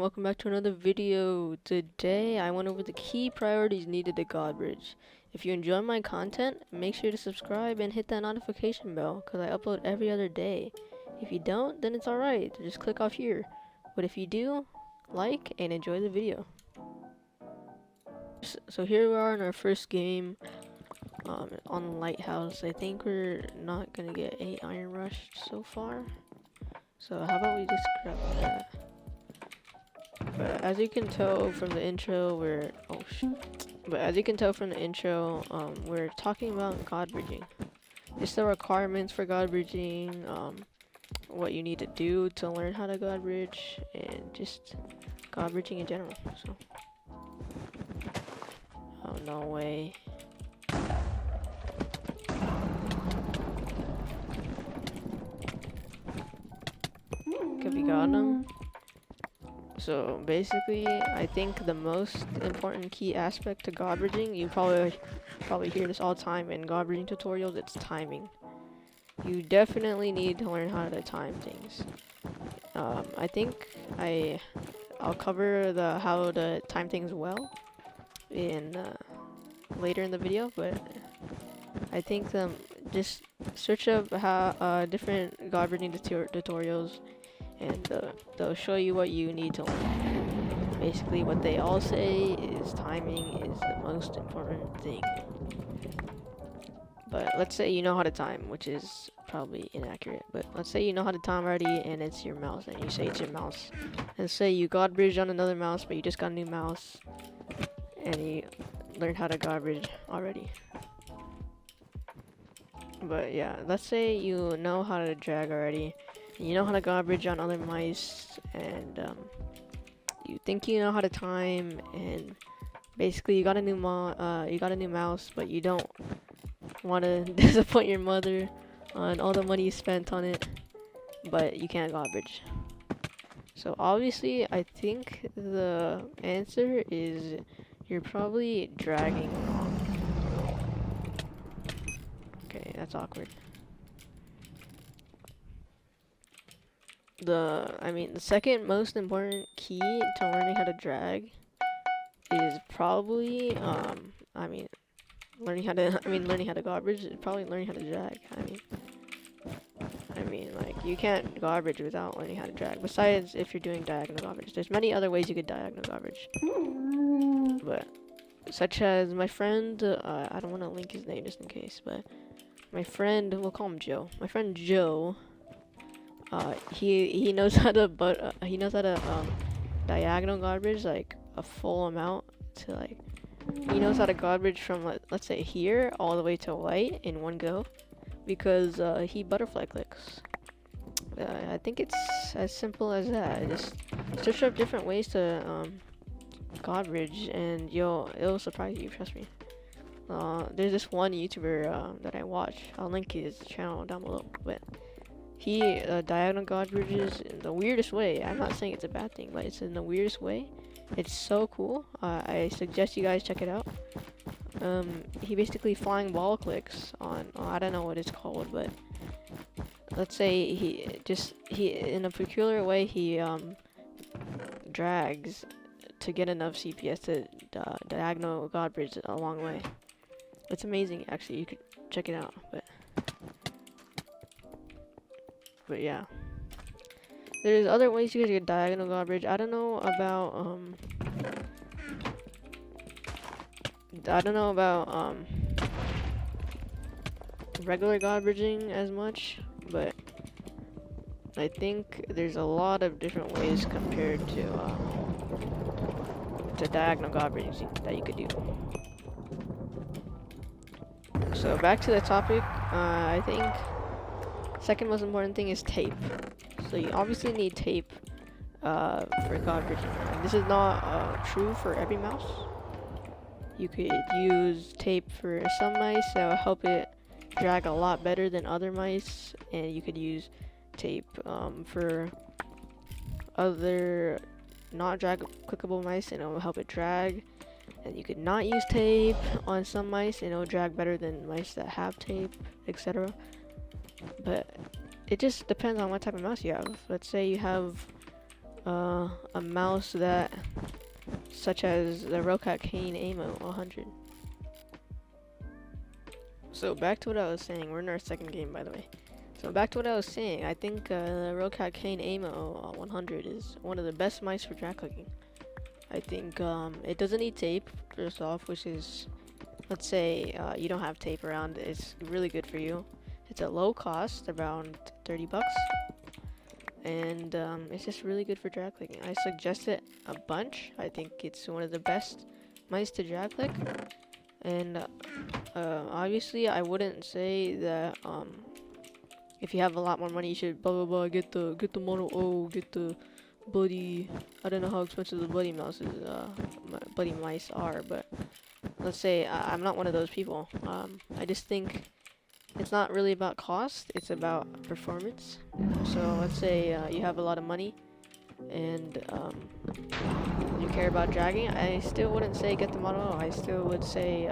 welcome back to another video. Today I went over the key priorities needed to Godbridge. If you enjoy my content, make sure to subscribe and hit that notification bell because I upload every other day. If you don't, then it's alright, just click off here. But if you do, like and enjoy the video. So here we are in our first game on Lighthouse. I think we're not gonna get 8 iron rushed so far. So how about we just grab that. But as you can tell from the intro, we're we're talking about Godbridging. Just the requirements for Godbridging, what you need to do to learn how to Godbridge, and just Godbridging in general. So, oh no way. Have we got him? So basically, I think the most important key aspect to Godbridging, you probably hear this all the time in Godbridging tutorials, it's timing. You definitely need to learn how to time things. I think I'll cover how to time things well in later in the video, but I think just search up how different Godbridging tutorials, and they'll show you what you need to learn. Basically, what they all say is timing is the most important thing. But let's say you know how to time, which is probably inaccurate, but let's say you know how to time already and it's your mouse, and you say it's your mouse. And say you Godbridge on another mouse, but you just got a new mouse, and you learned how to Godbridge already. But yeah, let's say you know how to drag already, you know how to Godbridge on other mice, and you think you know how to time, and basically you got a new mouse, but you don't want to disappoint your mother on all the money you spent on it, but you can't Godbridge. So obviously, I think the answer is you're probably dragging wrong. Okay, that's awkward. The second most important key to learning how to drag is probably learning how to Godbridge is probably learning how to drag. Like, you can't Godbridge without learning how to drag. Besides, if you're doing diagonal Godbridge, there's many other ways you could diagonal Godbridge. But such as my friend, I don't want to link his name just in case, but my friend, we'll call him Joe. My friend Joe. He knows how to diagonal Godbridge like a full amount to like. He knows how to Godbridge from let's say here all the way to white in one go, because he butterfly clicks. I think it's as simple as that. Just search up different ways to Godbridge, and it'll surprise you. Trust me. There's this one YouTuber that I watch. I'll link his channel down below, but he diagonal Godbridges in the weirdest way. I'm not saying it's a bad thing, but it's in the weirdest way. It's so cool. I suggest you guys check it out. He basically flying ball clicks on, I don't know what it's called, but let's say he in a peculiar way he drags to get enough CPS to diagonal Godbridge a long way. It's amazing, actually. You could check it out, but yeah, there's other ways you guys can diagonal Godbridge. I don't know about regular Godbridging as much, but I think there's a lot of different ways compared to diagonal Godbridging that you could do. So back to the topic, I think second most important thing is tape. So you obviously need tape for Godbridging. And this is not true for every mouse. You could use tape for some mice that will help it drag a lot better than other mice, and you could use tape for other not drag clickable mice, and it will help it drag. And you could not use tape on some mice, and it will drag better than mice that have tape, etc. But it just depends on what type of mouse you have. Let's say you have a mouse that, such as the 𝘚𝘯𝘵𝘯𝘵 100. So back to what I was saying. We're in our second game, by the way. So back to what I was saying. I think the 𝘚𝘯𝘵𝘯𝘵 100 is one of the best mice for drag clicking. I think it doesn't need tape, first off, which is, let's say you don't have tape around. It's really good for you. It's a low cost, around 30 bucks. And it's just really good for drag clicking. I suggest it a bunch. I think it's one of the best mice to drag click. And obviously I wouldn't say that if you have a lot more money you should blah blah blah get the Mono O, get the buddy. I don't know how expensive the buddy mouses buddy mice are, but let's say I'm not one of those people. I just think it's not really about cost, it's about performance. So let's say you have a lot of money and you care about dragging. I still wouldn't say get the Mono O. I still would say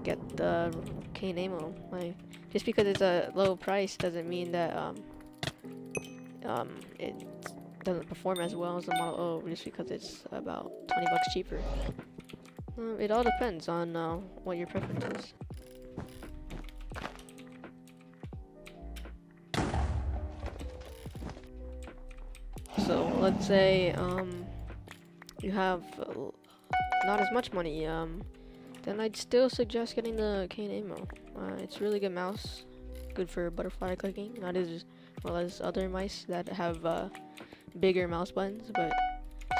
get the 𝘚𝘯𝘵𝘯𝘵. Like, just because it's a low price doesn't mean that it doesn't perform as well as the Mono O just because it's about 20 bucks cheaper. It all depends on what your preference is. So let's say you have not as much money, then I'd still suggest getting the 𝘚𝘯𝘵𝘯𝘵. It's a really good mouse, good for butterfly clicking, not as well as other mice that have bigger mouse buttons, but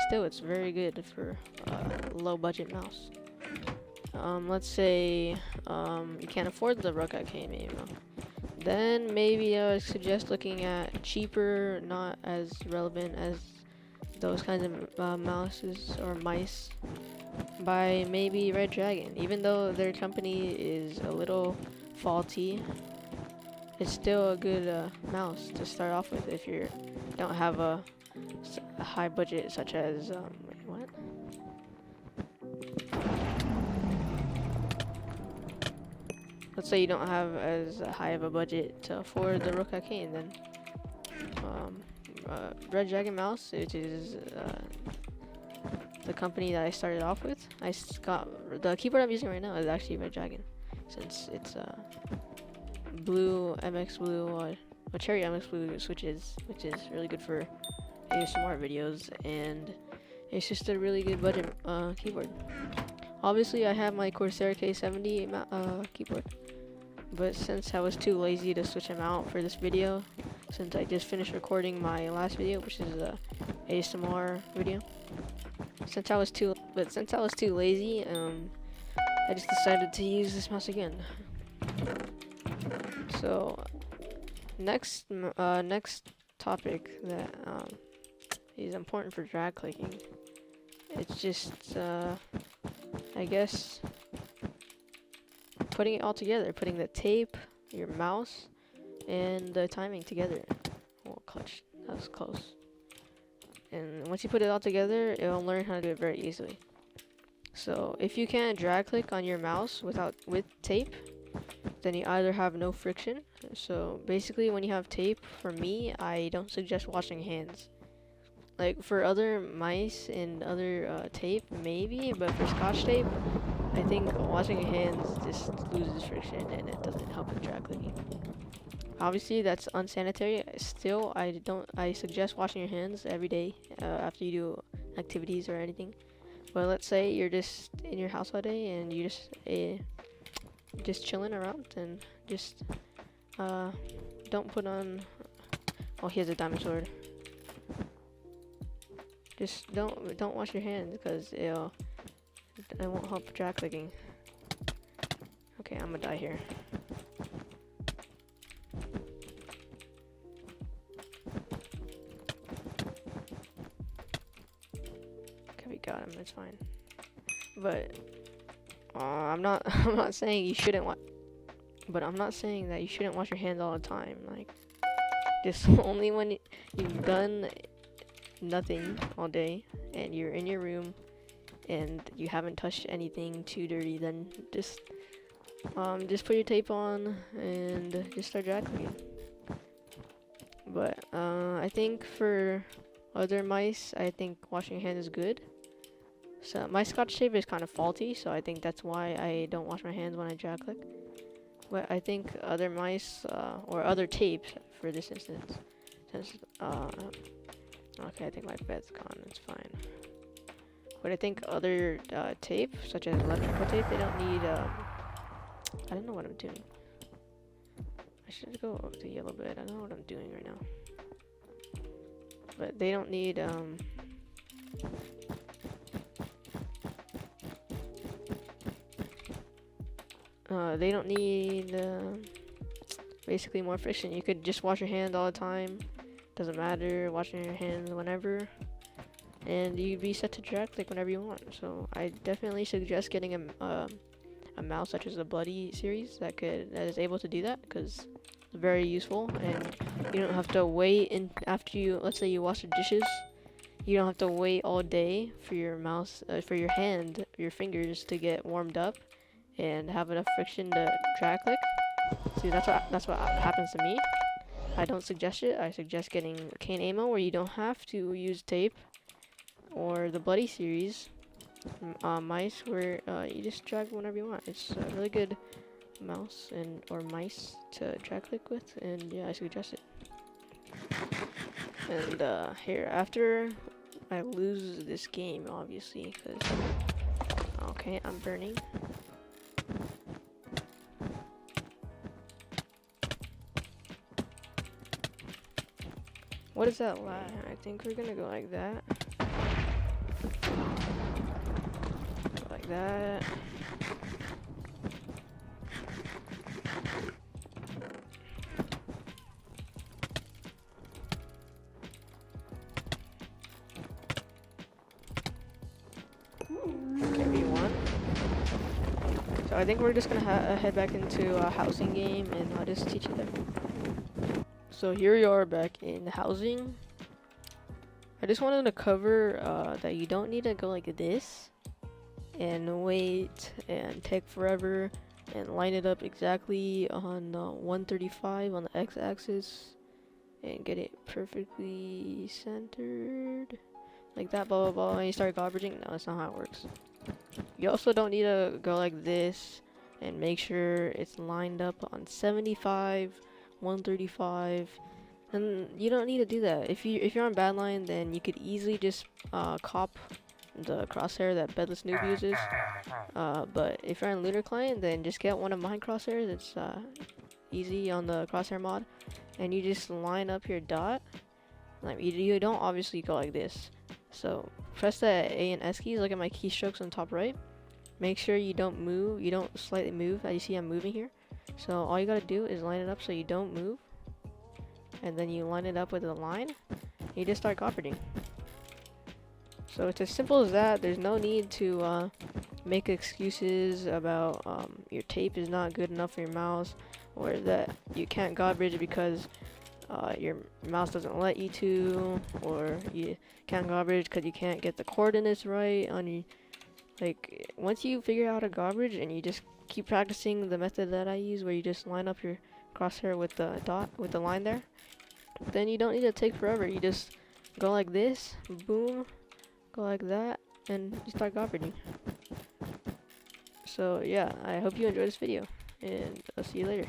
still it's very good for a low budget mouse. Let's say you can't afford the 𝘚𝘯𝘵𝘯𝘵, then maybe I would suggest looking at cheaper, not as relevant as those kinds of mouses or mice, by maybe Red Dragon. Even though their company is a little faulty, it's still a good mouse to start off with if you don't have a high budget, such as wait, what? Let's say you don't have as high of a budget to afford the 𝘚𝘯𝘵𝘯𝘵, then Red Dragon mouse, which is the company that I started off with. The keyboard I'm using right now is actually Red Dragon, since it's blue MX blue cherry MX blue switches, which is really good for ASMR videos, and it's just a really good budget keyboard. Obviously I have my Corsair K70 keyboard, but since I was too lazy to switch them out for this video, since I just finished recording my last video, which is a ASMR video, since I was too lazy, I just decided to use this mouse again. So next topic that is important for drag clicking, it's just I guess putting it all together, putting the tape, your mouse, and the timing together. Oh, clutch, that was close. And once you put it all together, it'll learn how to do it very easily. So if you can't drag click on your mouse with tape, then you either have no friction. So basically when you have tape, for me, I don't suggest washing hands. Like for other mice and other tape, maybe, but for scotch tape, I think washing your hands just loses friction and it doesn't help with drag clicking. Obviously that's unsanitary. Still, I suggest washing your hands every day after you do activities or anything. But let's say you're just in your house all day and you just chilling around, and just don't put on. Oh, he has a diamond sword. Just don't wash your hands, because it won't help drag clicking. Okay, I'm gonna die here. Okay, we got him. It's fine. But I'm not saying you shouldn't I'm not saying that you shouldn't wash your hands all the time. Like, just only when you've done nothing all day and you're in your room and you haven't touched anything too dirty, then just put your tape on and just start drag clicking. But I think for other mice, I think washing your hands is good. So my scotch tape is kind of faulty, so I think that's why I don't wash my hands when I drag click. But I think other mice or other tapes for this instance, since okay, I think my bed's gone. It's fine. But I think other tape, such as electrical tape, they don't need. I don't know what I'm doing. I should go to yellow bed. I don't know what I'm doing right now. But they don't need they don't need basically more friction. You could just wash your hands all the time. Doesn't matter, washing your hands whenever, and you'd be set to drag click whenever you want. So I definitely suggest getting a mouse such as the Bloody series that is able to do that, because it's very useful, and you don't have to wait in after you, let's say you wash the dishes. You don't have to wait all day for your mouse, for your hand, your fingers to get warmed up and have enough friction to drag click. See, that's what happens to me. I don't suggest it. I suggest getting 𝘚𝘯𝘵𝘶, where you don't have to use tape, or the Bloody series mice, where you just drag whenever you want. It's a really good mouse or mice to drag click with, and yeah, I suggest it. And here, after I lose this game, obviously, because okay, I'm burning. What is that lag? I think we're gonna go like that. Go like that. Okay, V1. So I think we're just gonna head back into a housing game, and I'll just teach you there. So here we are back in housing. I just wanted to cover that you don't need to go like this and wait and take forever and line it up exactly on 135 on the x-axis and get it perfectly centered like that, blah blah blah, and you start godbridging. No, that's not how it works. You also don't need to go like this and make sure it's lined up on 75, 135, and you don't need to do that. If you're on Badline, then you could easily just cop the crosshair that 𝘚𝘰𝘵𝘶𝘵𝘶 uses. But if you're on Lunar Client, then just get one of my crosshairs. It's easy on the crosshair mod, and you just line up your dot. Like you don't obviously go like this. So press the A and S keys. Look at my keystrokes on top right. Make sure you don't move. You don't slightly move. As you see, I'm moving here. So all you gotta do is line it up so you don't move, and then you line it up with a line. You just start godbridging. So it's as simple as that. There's no need to make excuses about your tape is not good enough for your mouse, or that you can't godbridge because your mouse doesn't let you to, or you can't godbridge because you can't get the coordinates right on your. Like, once you figure out a godbridge and you just keep practicing the method that I use, where you just line up your crosshair with the dot, with the line there, then you don't need to take forever. You just go like this, boom, go like that, and you start godbridging. So yeah, I hope you enjoyed this video, and I'll see you later.